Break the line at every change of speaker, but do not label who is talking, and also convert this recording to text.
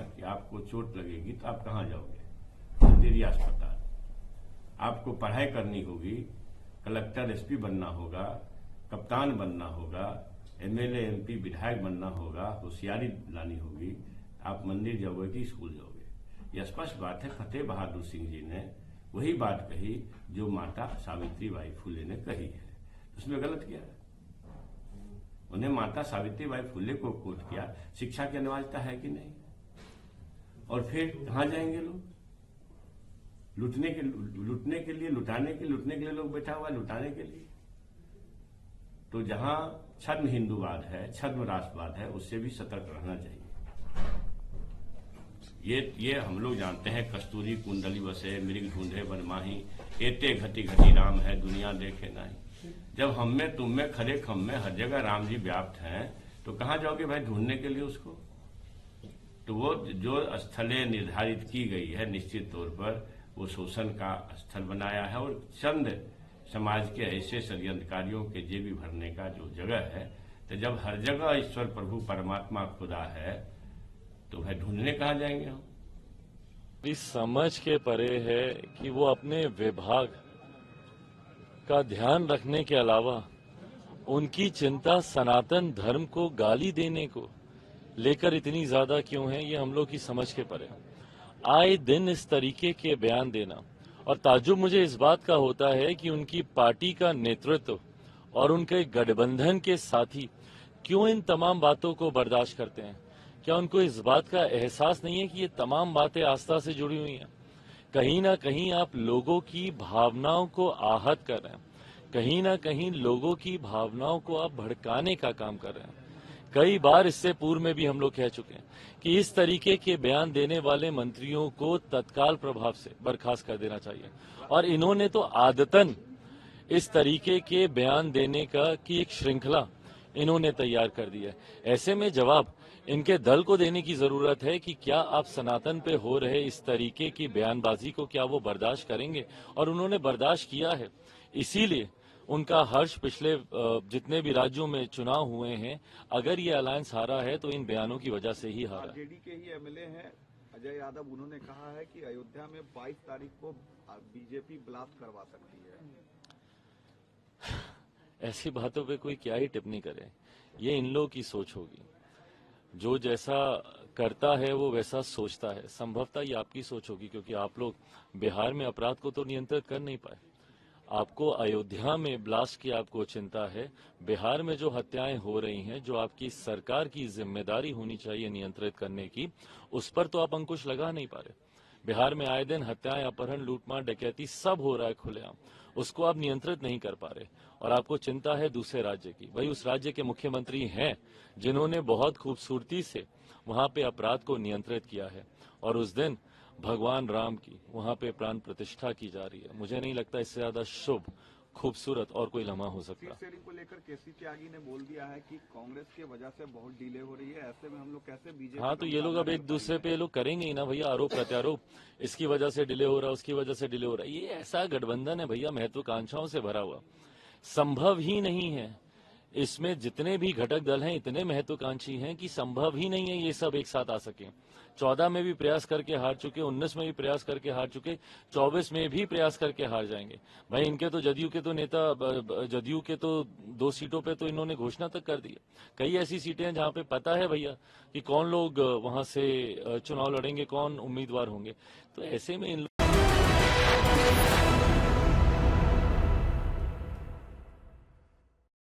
कि आपको चोट लगेगी तो आप कहाँ जाओगे? मंदिर या अस्पताल। आपको पढ़ाई करनी होगी, कलेक्टर एसपी बनना होगा, कप्तान बनना होगा, एमएलए एमपी विधायक बनना होगा, होशियारी लानी होगी, आप मंदिर जाओगे कि स्कूल जाओगे? यह स्पष्ट बात है। फतेह बहादुर सिंह जी ने वही बात कही जो माता सावित्रीबाई फुले ने कही है। उसमें गलत क्या है? उन्हें माता सावित्रीबाई फुले को कोट किया। शिक्षा की अनिवार्यता है कि नहीं? और फिर कहां जाएंगे लोग? लूटने के लिए, लुटाने के लिए लोग बैठा हुआ है, लुटाने के लिए। तो जहां छद्म हिंदूवाद है, छद्म राष्ट्रवाद है, उससे भी सतर्क रहना चाहिए। ये हम लोग जानते हैं, कस्तूरी कुंडली बसे मृग ढूंढे बनमाही, एते घटी घटी राम है दुनिया देखे नहीं। जब हम में तुम में खरे खम में हर जगह राम जी व्याप्त हैं, तो कहां जाओगे भाई ढूंढने के लिए उसको? तो वो जो स्थलें निर्धारित की गई है, निश्चित तौर पर वो शोषण का स्थल बनाया है और चंद समाज के ऐसे षड्यंत्रकारियों के जेबी भरने का जो जगह है। तो जब हर जगह ईश्वर प्रभु परमात्मा खुदा है, तो भाई ढूंढने कहां जाएंगे हम?
इस समझ के परे है कि वो अपने विभाग का ध्यान रखने के अलावा उनकी चिंता सनातन धर्म को गाली देने को लेकर इतनी ज्यादा क्यों है, ये हम लोग की समझ के परे। आए दिन इस तरीके के बयान देना, और ताज्जुब मुझे इस बात का होता है कि उनकी पार्टी का नेतृत्व और उनके गठबंधन के साथी क्यों इन तमाम बातों को बर्दाश्त करते हैं। क्या उनको इस बात का एहसास नहीं है कि ये तमाम बातें आस्था से जुड़ी हुई हैं? कहीं ना कहीं आप लोगों की भावनाओं को आहत कर रहे हैं, कहीं ना कहीं लोगों की भावनाओं को आप भड़काने का काम कर रहे हैं। कई बार इससे पूर्व में भी हम लोग कह चुके हैं कि इस तरीके के बयान देने वाले मंत्रियों को तत्काल प्रभाव से बर्खास्त कर देना चाहिए, और इन्होंने तो आदतन इस तरीके के बयान देने का की एक श्रृंखला इन्होंने तैयार कर दी है। ऐसे में जवाब इनके दल को देने की जरूरत है कि क्या आप सनातन पे हो रहे इस तरीके की बयानबाजी को क्या वो बर्दाश्त करेंगे? और उन्होंने बर्दाश्त किया है, इसीलिए उनका हर्ष पिछले जितने भी राज्यों में चुनाव हुए हैं, अगर ये अलायंस हारा है तो इन बयानों की वजह से ही हारा।
आरजेडी के ही एमएलए हैं अजय यादव, उन्होंने कहा है कि अयोध्या में 22 तारीख को बीजेपी ब्लास्ट करवा सकती है।
ऐसी बातों पे कोई क्या ही टिप्पणी करे, ये इन लोगों की सोच होगी। जो जैसा करता है वो वैसा सोचता है। संभवतः ये आपकी सोच होगी, क्योंकि आप लोग बिहार में अपराध को तो नियंत्रित कर नहीं पाए। आपको अयोध्या में ब्लास्ट की आपको चिंता है, बिहार में जो हत्याएं हो रही हैं, जो आपकी सरकार की जिम्मेदारी होनी चाहिए नियंत्रित करने की, उस पर तो आप अंकुश लगा नहीं पा रहे। बिहार में आए दिन हत्याएं, अपहरण, लूटमार, डकैती सब हो रहा है खुलेआम, उसको आप नियंत्रित नहीं कर पा रहे। और आपको चिंता है दूसरे राज्य की। वही उस राज्य के मुख्यमंत्री हैं जिन्होंने बहुत खूबसूरती से वहां पे अपराध को नियंत्रित किया है, और उस दिन भगवान राम की वहां पे प्राण प्रतिष्ठा की जा रही है। मुझे नहीं लगता इससे ज्यादा शुभ, खूबसूरत और कोई लम्हा हो सकता।
सीट को लेकर केसी त्यागी ने बोल दिया है कि कांग्रेस की वजह से बहुत डिले हो रही है, ऐसे में हम लोग कैसे बीजेपी।
हाँ, तो ये लोग अब एक दूसरे पे लोग करेंगे ही ना भैया, आरोप प्रत्यारोप। इसकी वजह से डिले हो रहा है, उसकी वजह से डिले हो रहा है। ये ऐसा गठबंधन है भैया, महत्वाकांक्षाओं से भरा हुआ, संभव ही नहीं है। इसमें जितने भी घटक दल हैं इतने महत्वाकांक्षी हैं कि संभव ही नहीं है ये सब एक साथ आ सके। 14 में भी प्रयास करके हार चुके, 19 में भी प्रयास करके हार चुके, 24 में भी प्रयास करके हार जाएंगे। भाई इनके तो जदयू के तो नेता, जदयू के तो 2 सीटों पे तो इन्होंने घोषणा तक कर दी है। कई ऐसी सीटें हैं जहां पे पता है भैया कि कौन लोग वहां से चुनाव लड़ेंगे, कौन उम्मीदवार होंगे। तो ऐसे में इन